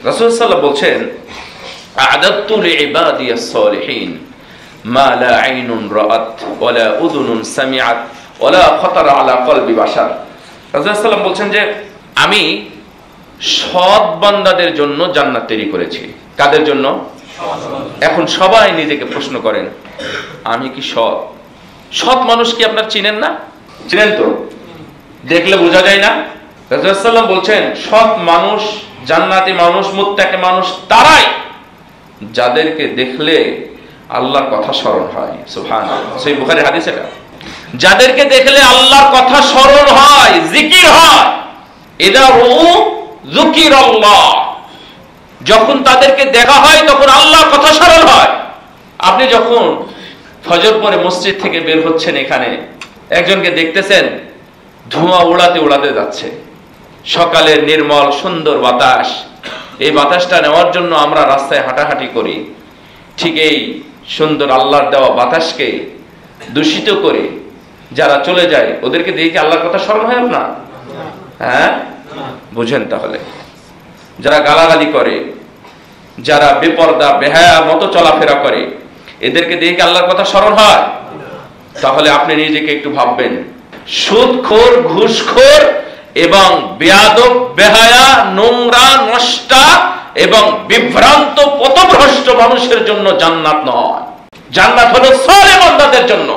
রাসূল সাল্লাল্লাহু বলছেন, আ'দাদতু লিইবাদিয়াস সালিহিন মা লা আইনুন রাআত ওয়া লা উযুনুন সামিআত ওয়া লা খাতারা আলা কলবি বাশার। রাসূল সাল্লাল্লাহু আলাইহি ওয়াসাল্লাম বলছেন যে আমি সৎ বান্দাদের জন্য জান্নাত তৈরি করেছি। কাদের জন্য? এখন সবাই নিজেকে প্রশ্ন করেন, আমি কি সৎ? সৎ মানুষ কি আপনারা চিনেন না? চিনেন তো, দেখলে বোঝা যায় না? রাসূল সাল্লাল্লাহু আলাইহি ওয়াসাল্লাম বলছেন সৎ মানুষ, জান্নাতি মানুষ, মুত্তাকি মানুষ তারাই যাদেরকে দেখলে আল্লাহর কথা স্মরণ হয়। সুবহানাল্লাহ, সহিহ বুখারীর হাদিস এটা। যাদেরকে দেখলে আল্লাহর কথা স্মরণ হয়, জিকির হয়। ইদা রুউ যুকিরাল্লাহ, যখন তাদেরকে দেখা হয় তখন আল্লাহর কথা স্মরণ হয়। আপনি যখন ফজর পরে মসজিদ থেকে বের হচ্ছেন, এখানে একজনকে দেখতেছেন ধোঁয়া উড়াতে উড়াতে যাচ্ছে, সকালের নির্মল সুন্দর বাতাস, এই বাতাসটা নেওয়ার জন্য আমরা রাস্তায় হাঁটাহাঁটি করি। ঠিক এই সুন্দর আল্লাহর দেওয়া বাতাসকে দূষিত করে যারা চলে যায়, ওদেরকে দেখে আল্লাহর কথা স্মরণ হয় আপনার? হ্যাঁ, বুঝেন তাহলে। যারা গালাগালি করে, যারা বেপরদা বেহায়া মতো চলাফেরা করে, এদেরকে দেখে আল্লাহর কথা স্মরণ হয়? তাহলে আপনি নিজেকে একটু ভাববেন, সুদখোর, ঘুষখোর এবং বেয়াদব, বেহায়া, নোংরা, নষ্টা এবং বিভ্রান্ত পথভ্রষ্ট মানুষের জন্য জান্নাত নয়। জান্নাত হলো সালেহ বান্দাদের জন্য।